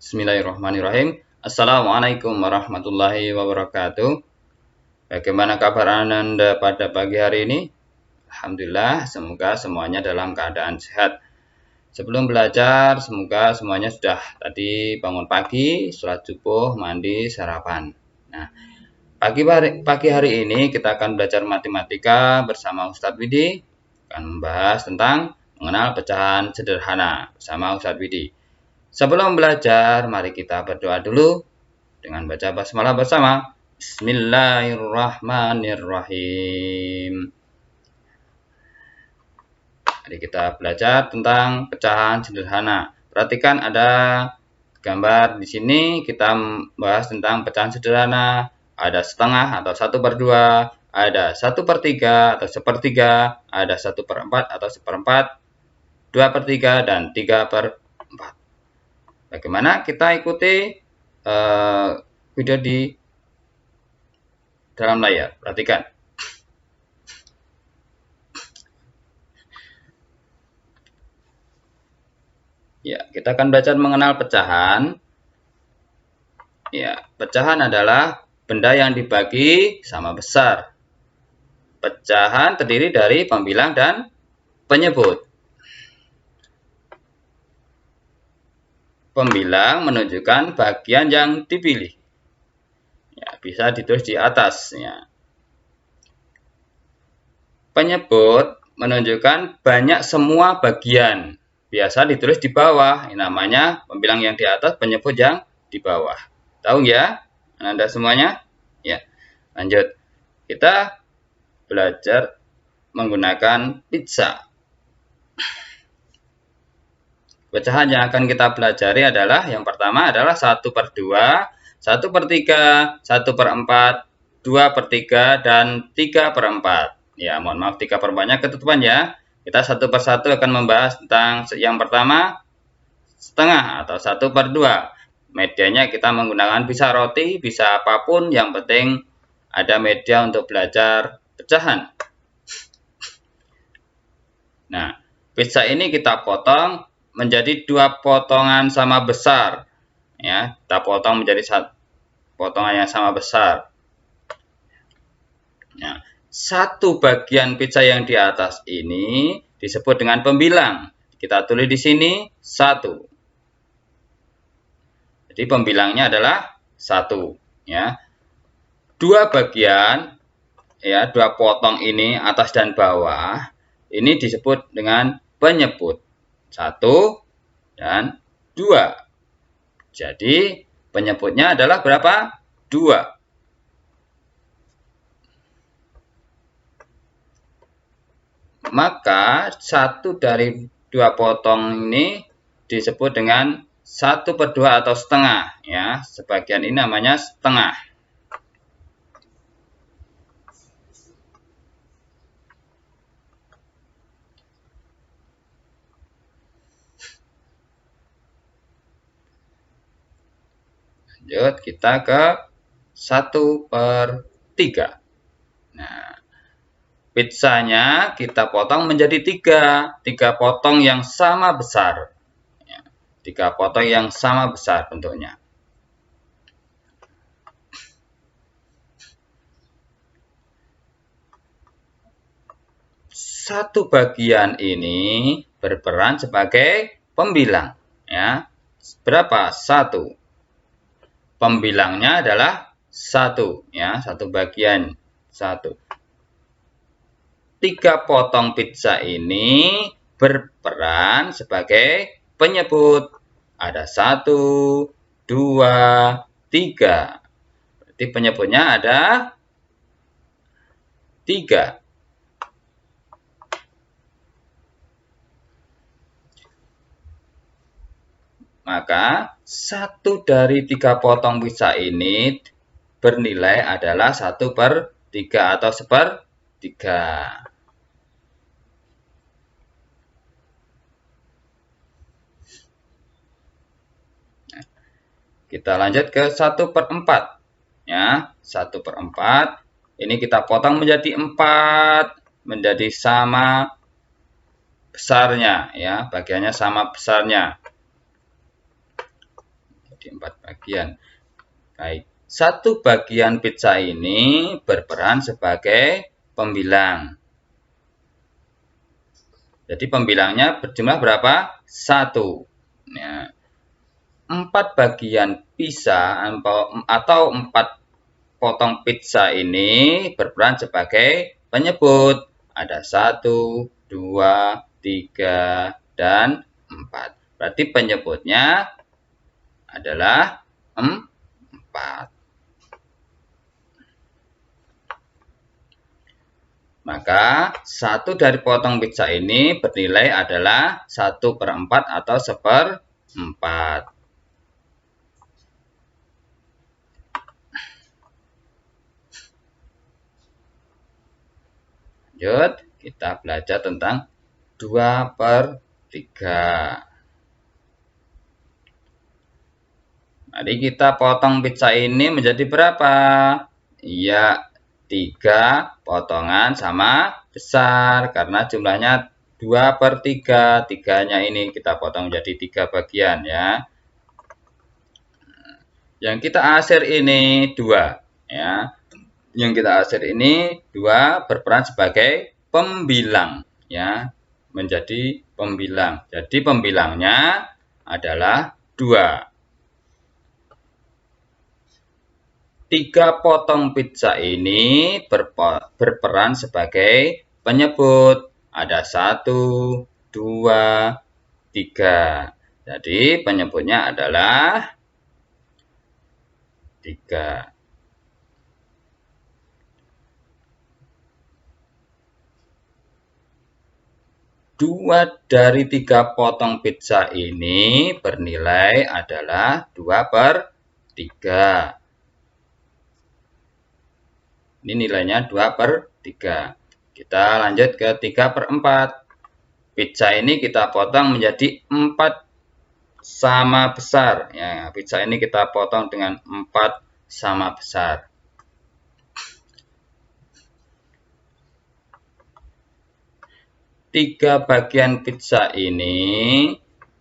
Bismillahirrahmanirrahim. Assalamualaikum warahmatullahi wabarakatuh. Bagaimana kabar Anda pada pagi hari ini? Alhamdulillah, semoga semuanya dalam keadaan sehat. Sebelum belajar, semoga semuanya sudah tadi bangun pagi, sholat subuh, mandi, sarapan. Nah, pagi hari ini kita akan belajar matematika bersama Ustadz Widi. Akan membahas tentang mengenal pecahan sederhana bersama Ustadz Widi. Sebelum belajar, mari kita berdoa dulu dengan baca basmalah bersama. Bismillahirrahmanirrahim. Mari kita belajar tentang pecahan sederhana. Perhatikan ada gambar di sini, kita membahas tentang pecahan sederhana. Ada setengah atau 1/2, ada 1/3 atau 1/3, ada 1/4 atau 1/4, 2/3, dan 3/4. Bagaimana? Kita ikuti video di dalam layar. Perhatikan. Ya, kita akan belajar mengenal pecahan. Ya, pecahan adalah benda yang dibagi sama besar. Pecahan terdiri dari pembilang dan penyebut. Pembilang menunjukkan bagian yang dipilih. Ya, bisa ditulis di atas. Ya. Penyebut menunjukkan banyak semua bagian. Biasa ditulis di bawah. Ini namanya pembilang yang di atas, penyebut yang di bawah. Tahu ya? Anda semuanya? Ya. Lanjut. Kita belajar menggunakan pizza. Pecahan yang akan kita pelajari adalah yang pertama adalah 1/2, 1/3, 1/4, 2/3, dan 3/4. Ya, mohon maaf 3/4-nya ketutupan ya. Kita satu persatu akan membahas tentang yang pertama setengah atau 1/2. Medianya kita menggunakan bisa roti, bisa apapun, yang penting ada media untuk belajar pecahan. Nah, pizza ini kita potong menjadi 2 potongan sama besar. Ya, kita potong menjadi potongan yang sama besar. Ya, satu bagian pizza yang di atas ini disebut dengan pembilang. Kita tulis di sini 1. Jadi pembilangnya adalah 1. Ya, 2 bagian, ya, 2 potong ini atas dan bawah, ini disebut dengan penyebut. 1 dan 2. Jadi penyebutnya adalah berapa? 2. Maka 1 dari 2 potong ini disebut dengan 1/2 atau setengah. Ya, sebagian ini namanya setengah. Lanjut, kita ke 1/3. Nah, pizzanya kita potong menjadi 3 potong yang sama besar. 3 potong yang sama besar bentuknya. Satu bagian ini berperan sebagai pembilang. Ya, berapa? 1. Pembilangnya adalah 1, ya, satu bagian 1. 3 potong pizza ini berperan sebagai penyebut. Ada 1, 2, 3. Berarti penyebutnya ada 3. Maka 1 dari 3 potong pizza ini bernilai adalah 1/3 atau 1/3. Kita lanjut ke 1/4. Ya, 1/4. Ini kita potong menjadi 4, menjadi sama besarnya, ya, bagiannya sama besarnya. Jadi 4 bagian. Baik, 1 bagian pizza ini berperan sebagai pembilang. Jadi pembilangnya berjumlah berapa? 1. Ya. 4 bagian pizza atau 4 potong pizza ini berperan sebagai penyebut. Ada 1, 2, 3, dan 4. Berarti penyebutnya adalah 4. Maka 1 dari potong pizza ini bernilai adalah 1/4 atau 1/4. Lanjut, kita belajar tentang 2/3. Mari kita potong pizza ini menjadi berapa? Iya, 3 potongan sama besar. Karena jumlahnya 2/3. 3-nya ini kita potong menjadi 3 bagian ya. Yang kita asir ini 2. Ya. Yang kita asir ini 2 berperan sebagai pembilang. Ya, menjadi pembilang. Jadi pembilangnya adalah 2. 3 potong pizza ini berperan sebagai penyebut. Ada 1, 2, 3. Jadi penyebutnya adalah 3. Dua dari 3 potong pizza ini bernilai adalah 2/3. Ini nilainya 2/3. Kita lanjut ke 3/4. Pizza ini kita potong menjadi 4 sama besar. Ya, pizza ini kita potong dengan 4 sama besar. 3 bagian pizza ini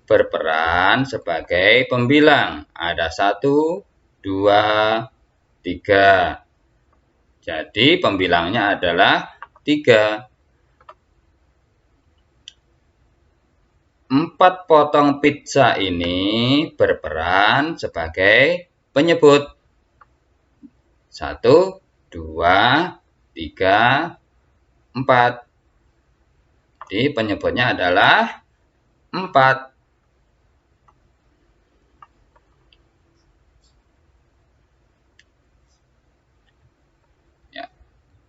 berperan sebagai pembilang. Ada 1, 2, 3. Jadi pembilangnya adalah 3. 4 potong pizza ini berperan sebagai penyebut. 1, 2, 3, 4. Jadi penyebutnya adalah 4. Ya.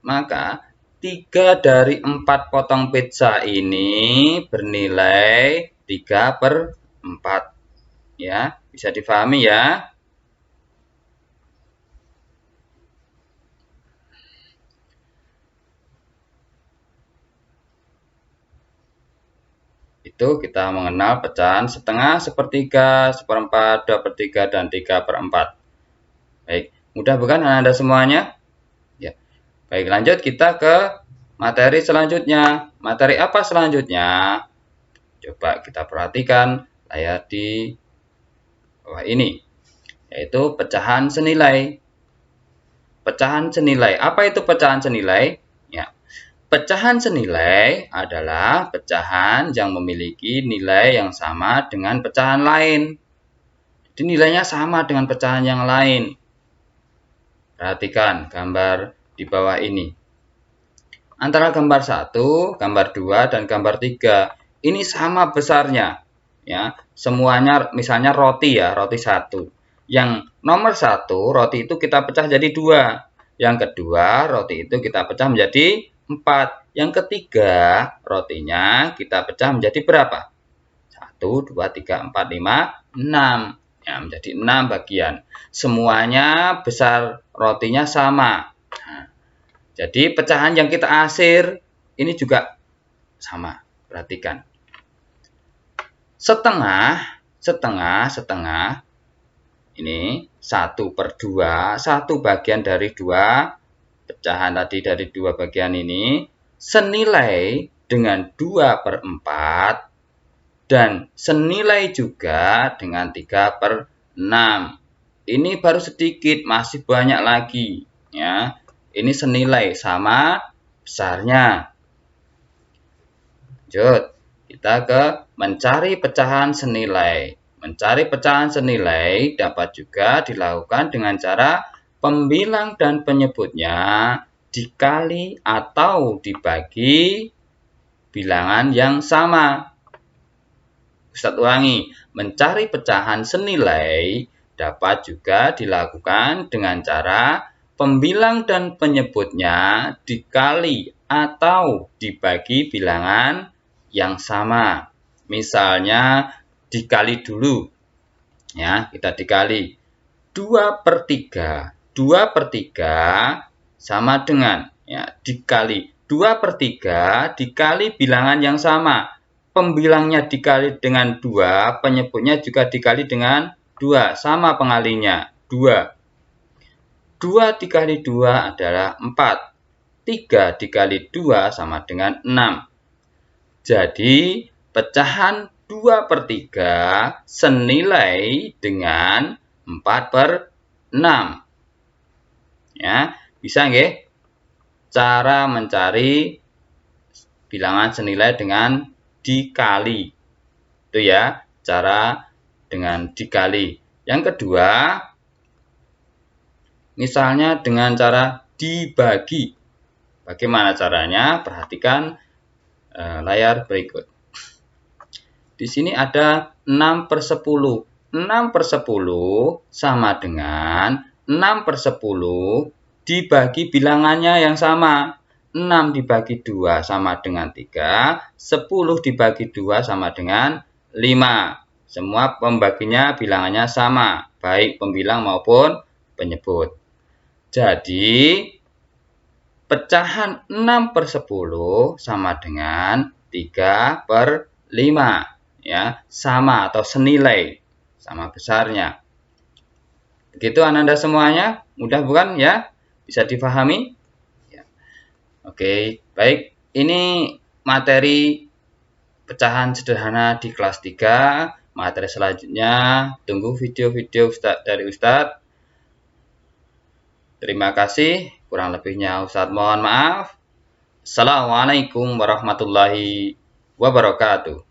Maka 3 dari 4 potong pizza ini bernilai 3/4. Ya, bisa difahami ya. Itu kita mengenal pecahan setengah, sepertiga, 1/4, 2/3, dan 3/4. Baik, mudah bukan Anda semuanya? Ya. Baik, lanjut kita ke materi selanjutnya. Materi apa selanjutnya? Coba kita perhatikan layar di bawah ini, yaitu pecahan senilai. Pecahan senilai. Apa itu pecahan senilai? Ya. Pecahan senilai adalah pecahan yang memiliki nilai yang sama dengan pecahan lain. Jadi nilainya sama dengan pecahan yang lain. Perhatikan gambar di bawah ini. Antara gambar 1, gambar 2, dan gambar 3. Ini sama besarnya. Ya, semuanya misalnya roti ya, roti 1. Yang nomor 1, roti itu kita pecah jadi 2. Yang kedua, roti itu kita pecah menjadi 4. Yang ketiga, rotinya kita pecah menjadi berapa? 1, 2, 3, 4, 5, 6. Ya, menjadi 6 bagian. Semuanya besar rotinya sama. Nah, jadi pecahan yang kita asir ini juga sama. Perhatikan. Setengah. Ini 1/2. 1 bagian dari 2. Pecahan tadi dari 2 bagian ini senilai dengan 2/4 dan senilai juga dengan 3/6. 6. Ini baru sedikit, masih banyak lagi. Ya, ini senilai sama besarnya. Lanjut, kita ke mencari pecahan senilai. Mencari pecahan senilai dapat juga dilakukan dengan cara pembilang dan penyebutnya dikali atau dibagi bilangan yang sama. Ustadz ulangi, mencari pecahan senilai dapat juga dilakukan dengan cara pembilang dan penyebutnya dikali atau dibagi bilangan yang sama. Misalnya dikali dulu. Ya, kita dikali 2/3. 2/3 sama dengan ya, dikali 2/3 dikali bilangan yang sama. Pembilangnya dikali dengan 2, penyebutnya juga dikali dengan 2, sama pengalinya, 2. 2 dikali 2 adalah 4. 3 dikali 2 sama dengan 6. Jadi, pecahan 2/3 senilai dengan 4/6. Ya, bisa nggih? Cara mencari bilangan senilai dengan dikali. Itu ya, cara dengan dikali. Yang kedua, misalnya dengan cara dibagi. Bagaimana caranya? Perhatikan layar berikut. Di sini ada 6/10. 6/10 sama dengan 6/10 dibagi bilangannya yang sama. 6 dibagi 2 sama dengan 3, 10 dibagi 2 sama dengan 5. Semua pembaginya bilangannya sama, baik pembilang maupun penyebut. Jadi, pecahan 6/10 sama dengan 3/5. Ya, sama atau senilai, sama besarnya. Begitu Ananda semuanya, mudah bukan ya? Bisa dipahami? Oke, baik. Ini materi pecahan sederhana di kelas 3. Materi selanjutnya, tunggu video-video dari Ustadz. Terima kasih. Kurang lebihnya Ustadz mohon maaf. Assalamualaikum warahmatullahi wabarakatuh.